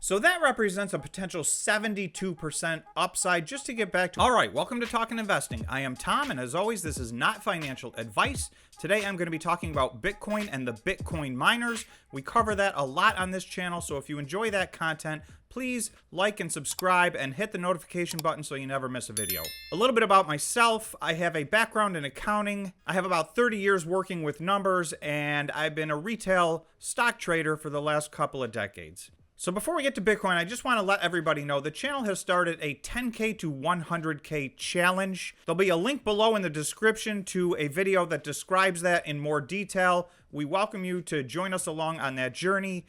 So that represents a potential 72% upside. Just to get back to, all right, welcome to Talking Investing. I am Tom, and as always, this is not financial advice. Today, I'm going to be talking about Bitcoin and the Bitcoin miners. We cover that a lot on this channel, so if you enjoy that content, please like and subscribe and hit the notification button so you never miss a video. A little bit about myself. I have a background in accounting. I have about 30 years working with numbers, and I've been a retail stock trader for the last couple of decades. So before we get to Bitcoin, I just want to let everybody know the channel has started a 10K to 100K challenge. There'll be a link below in the description to a video that describes that in more detail. We welcome you to join us along on that journey.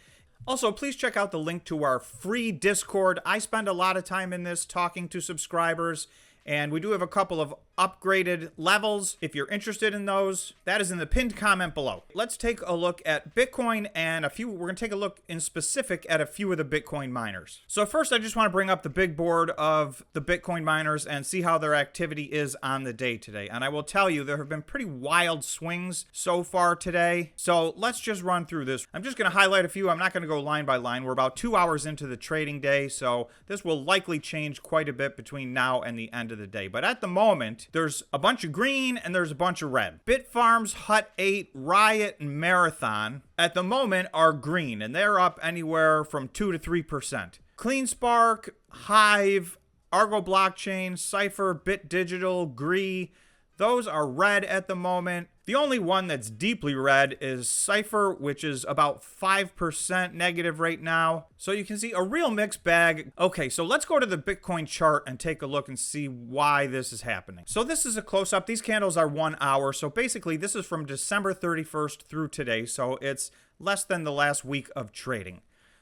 Also, please check out the link to our free Discord. I spend a lot of time in this talking to subscribers, and we do have a couple of upgraded levels. If you're interested in those, that is in the pinned comment below. Let's take a look at Bitcoin and we're going to take a look in specific at a few of the Bitcoin miners. So first, I just want to bring up the big board of the Bitcoin miners and see how their activity is on the day today. And I will tell you, there have been pretty wild swings so far today. So let's just run through this. I'm just going to highlight a few. I'm not going to go line by line. We're about 2 hours into the trading day, so this will likely change quite a bit between now and the end of the day. But at the moment, there's a bunch of green and there's a bunch of red. Bitfarms, Hut 8, Riot, and Marathon at the moment are green, and they're up anywhere from 2 to 3%. Cleanspark, Hive, Argo Blockchain, CIFR, Bit Digital, Gree, those are red at the moment. The only one that's deeply red is CIFR, which is about 5% negative right now. So you can see a real mixed bag. Okay, so let's go to the Bitcoin chart and take a look and see why this is happening. So this is a close-up. These candles are 1 hour. So basically, this is from December 31st through today. So it's less than the last week of trading.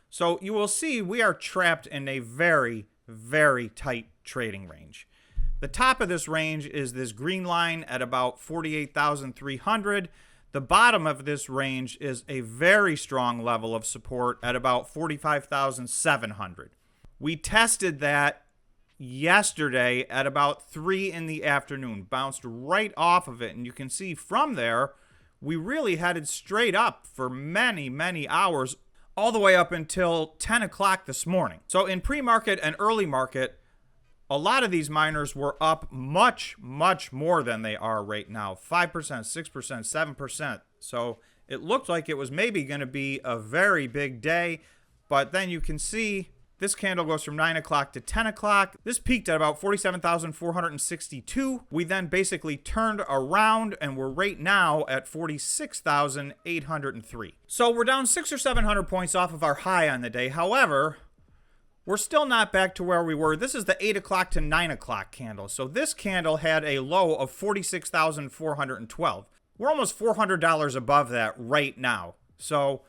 So you will see we are trapped in a very, very tight trading range. The top of this range is this green line at about 48,300. The bottom of this range is a very strong level of support at about 45,700. We tested that yesterday at about 3 in the afternoon, bounced right off of it, and you can see from there, we really headed straight up for many, many hours, all the way up until 10 o'clock this morning. So in pre-market and early market, a lot of these miners were up much, much more than they are right now. 5%, 6%, 7%. So it looked like it was maybe going to be a very big day. But then you can see this candle goes from 9 o'clock to 10 o'clock. This peaked at about 47,462. We then basically turned around and we're right now at 46,803. So we're down 600 or 700 points off of our high on the day. However, we're still not back to where we were. This is the 8 o'clock to 9 o'clock candle. So this candle had a low of 46,412. We're almost $400 above that right now. So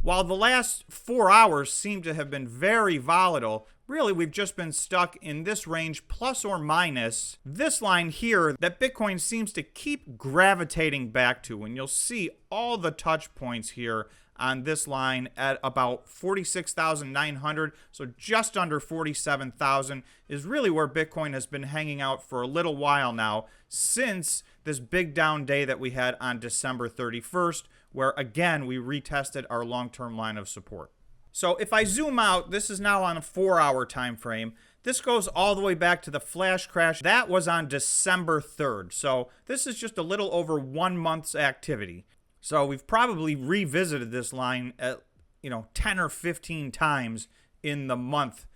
while the last 4 hours seem to have been very volatile, really we've just been stuck in this range plus or minus this line here that Bitcoin seems to keep gravitating back to. And you'll see all the touch points here on this line at about 46,900, so just under 47,000 is really where Bitcoin has been hanging out for a little while now, since this big down day that we had on December 31st, where again we retested our long-term line of support. So if I zoom out, this is now on a 4-hour time frame. This goes all the way back to the flash crash. That was on December 3rd. So this is just a little over 1 month's activity. So we've probably revisited this line at, 10 or 15 times in the month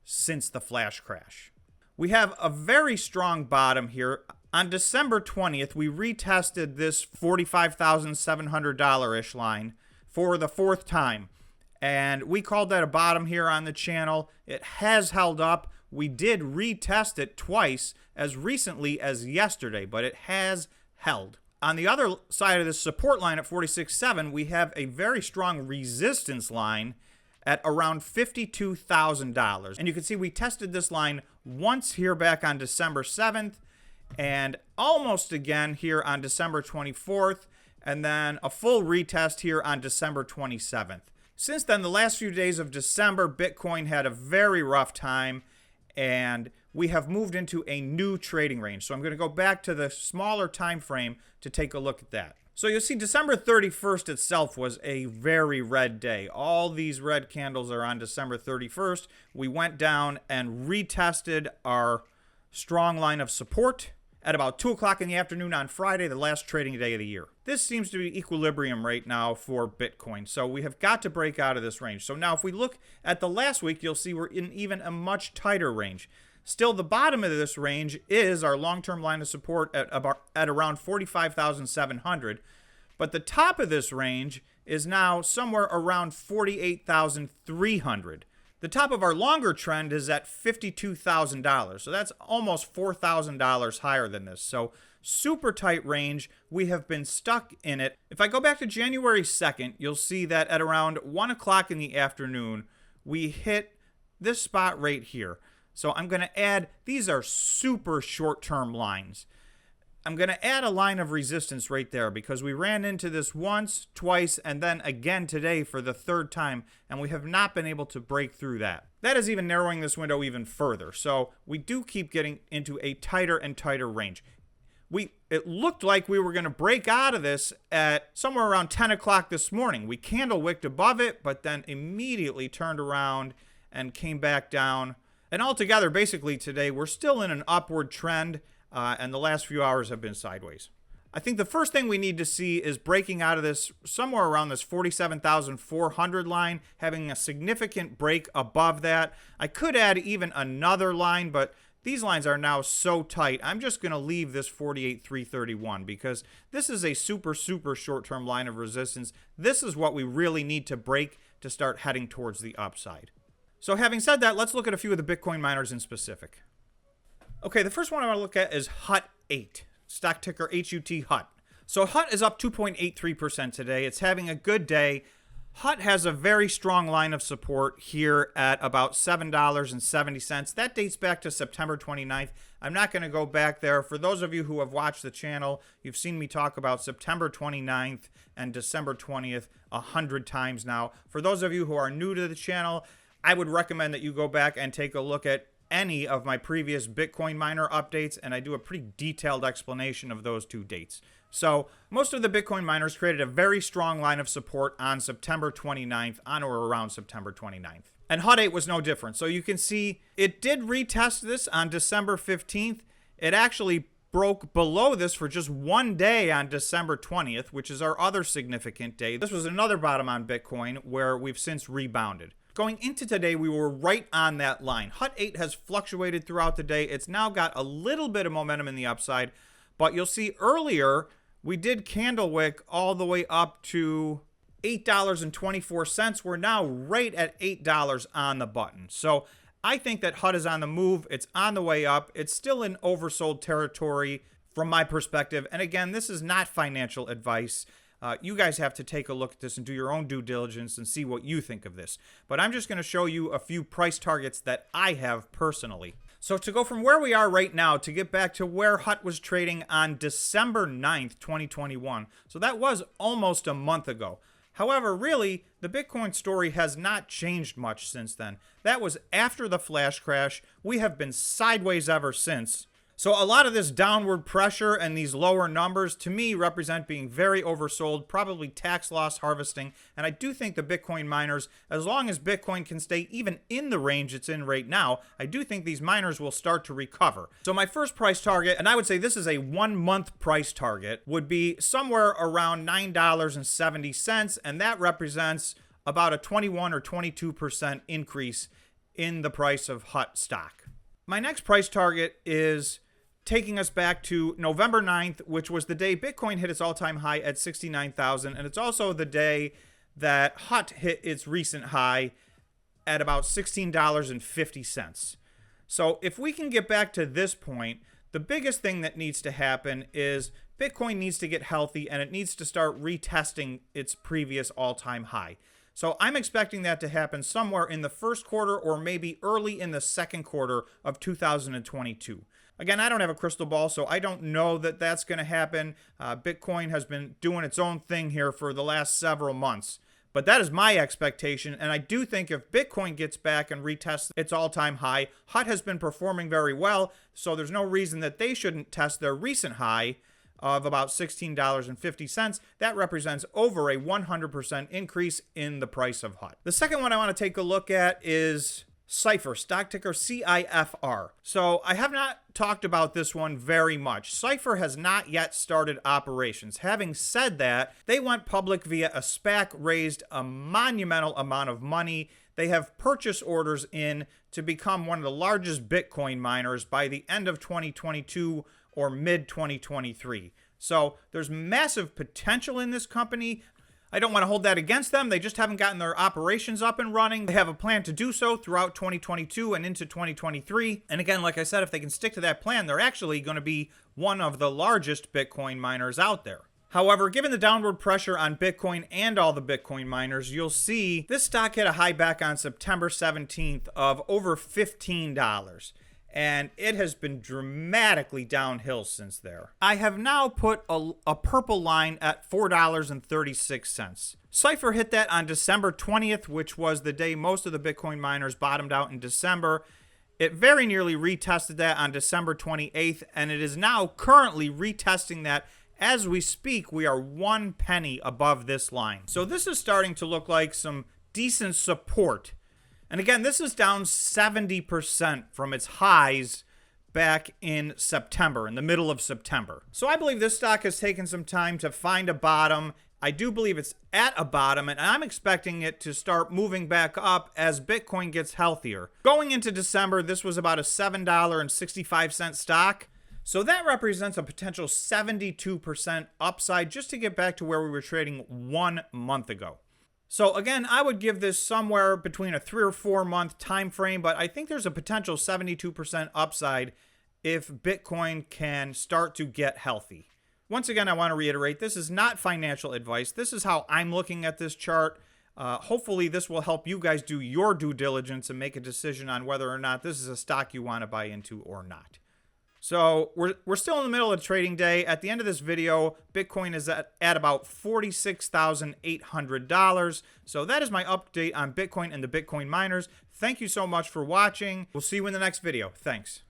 since the flash crash. We have a very strong bottom here. On December 20th, we retested this $45,700-ish line for the 4th time. And we called that a bottom here on the channel. It has held up. We did retest it twice as recently as yesterday, but it has held. On the other side of the support line at 46.7, we have a very strong resistance line at around $52,000. And you can see we tested this line once here back on December 7th and almost again here on December 24th, and then a full retest here on December 27th. Since then, the last few days of December, Bitcoin had a very rough time, and we have moved into a new trading range. So I'm going to go back to the smaller time frame to take a look at that. So you'll see December 31st itself was a very red day. All these red candles are on December 31st. We went down and retested our strong line of support at about 2 o'clock in the afternoon on Friday, the last trading day of the year. This seems to be equilibrium right now for Bitcoin, so we have got to break out of this range. So now if we look at the last week, you'll see we're in even a much tighter range. Still, the bottom of this range is our long-term line of support at around 45,700, but the top of this range is now somewhere around 48,300. The top of our longer trend is at $52,000, so that's almost $4,000 higher than this. So super tight range. We have been stuck in it. If I go back to January 2nd, you'll see that at around 1 o'clock in the afternoon, we hit this spot right here. So I'm going to add, these are super short-term lines. I'm going to add a line of resistance right there because we ran into this once, twice, and then again today for the third time, and we have not been able to break through that. That is even narrowing this window even further. So we do keep getting into a tighter and tighter range. It looked like we were going to break out of this at somewhere around 10 o'clock this morning. We candle wicked above it, but then immediately turned around and came back down. And altogether, basically today, we're still in an upward trend, and the last few hours have been sideways. I think the first thing we need to see is breaking out of this somewhere around this 47,400 line, having a significant break above that. I could add even another line, but these lines are now so tight, I'm just going to leave this 48,331 because this is a super short-term line of resistance. This is what we really need to break to start heading towards the upside. So having said that, let's look at a few of the Bitcoin miners in specific. Okay, the first one I want to look at is HUT8, stock ticker HUT HUT. So HUT is up 2.83% today. It's having a good day. HUT has a very strong line of support here at about $7.70. That dates back to September 29th. I'm not going to go back there. For those of you who have watched the channel, you've seen me talk about September 29th and December 20th 100 times now. For those of you who are new to the channel, I would recommend that you go back and take a look at any of my previous Bitcoin miner updates, and I do a pretty detailed explanation of those two dates. So most of the Bitcoin miners created a very strong line of support on September 29th, on or around September 29th. And HUT8 was no different. So you can see it did retest this on December 15th. It actually broke below this for just one day on December 20th, which is our other significant day. This was another bottom on Bitcoin where we've since rebounded. Going into today, we were right on that line. HUT8 has fluctuated throughout the day. It's now got a little bit of momentum in the upside, but you'll see earlier we did candle wick all the way up to $8.24. We're now right at $8 on the button. So I think that HUT is on the move. It's on the way up. It's still in oversold territory from my perspective. And again, this is not financial advice. You guys have to take a look at this and do your own due diligence and see what you think of this. But I'm just going to show you a few price targets that I have personally. So to go from where we are right now to get back to where HUT was trading on December 9th, 2021. So that was almost a month ago. However, really, the Bitcoin story has not changed much since then. That was after the flash crash. We have been sideways ever since. So a lot of this downward pressure and these lower numbers, to me, represent being very oversold, probably tax loss harvesting. And I do think the Bitcoin miners, as long as Bitcoin can stay even in the range it's in right now, I do think these miners will start to recover. So my first price target, and I would say this is a 1 month price target, would be somewhere around $9.70. And that represents about a 21 or 22% increase in the price of HUT stock. My next price target is taking us back to November 9th, which was the day Bitcoin hit its all-time high at 69,000. And it's also the day that HUT hit its recent high at about $16.50. So if we can get back to this point, the biggest thing that needs to happen is Bitcoin needs to get healthy and it needs to start retesting its previous all-time high. So I'm expecting that to happen somewhere in the first quarter or maybe early in the second quarter of 2022. Again, I don't have a crystal ball, so I don't know that that's going to happen. Bitcoin has been doing its own thing here for the last several months. But that is my expectation, and I do think if Bitcoin gets back and retests its all-time high, HUT has been performing very well, so there's no reason that they shouldn't test their recent high of about $16.50. That represents over a 100% increase in the price of HUT. The second one I want to take a look at is CIFR, stock ticker CIFR. So I have not talked about this one very much. CIFR has not yet started operations. Having said that, they went public via a SPAC, raised a monumental amount of money. They have purchase orders in to become one of the largest Bitcoin miners by the end of 2022 or mid-2023. So there's massive potential in this company. I don't want to hold that against them. They just haven't gotten their operations up and running. They have a plan to do so throughout 2022 and into 2023. And again, like I said, if they can stick to that plan, they're actually going to be one of the largest Bitcoin miners out there. However, given the downward pressure on Bitcoin and all the Bitcoin miners, you'll see this stock hit a high back on September 17th of over $15. And it has been dramatically downhill since there. I have now put a purple line at $4.36. CIFR hit that on December 20th, which was the day most of the Bitcoin miners bottomed out in December. It very nearly retested that on December 28th, and it is now currently retesting that. As we speak, we are 1 penny above this line. So this is starting to look like some decent support. And again, this is down 70% from its highs back in September, in the middle of September. So I believe this stock has taken some time to find a bottom. I do believe it's at a bottom, and I'm expecting it to start moving back up as Bitcoin gets healthier. Going into December, this was about a $7.65 stock. So that represents a potential 72% upside just to get back to where we were trading 1 month ago. So again, I would give this somewhere between a 3 or 4 month time frame, but I think there's a potential 72% upside if Bitcoin can start to get healthy. Once again, I want to reiterate, this is not financial advice. This is how I'm looking at this chart. Hopefully this will help you guys do your due diligence and make a decision on whether or not this is a stock you want to buy into or not. So we're still in the middle of the trading day. At the end of this video, Bitcoin is at about $46,800. So that is my update on Bitcoin and the Bitcoin miners. Thank you so much for watching. We'll see you in the next video. Thanks.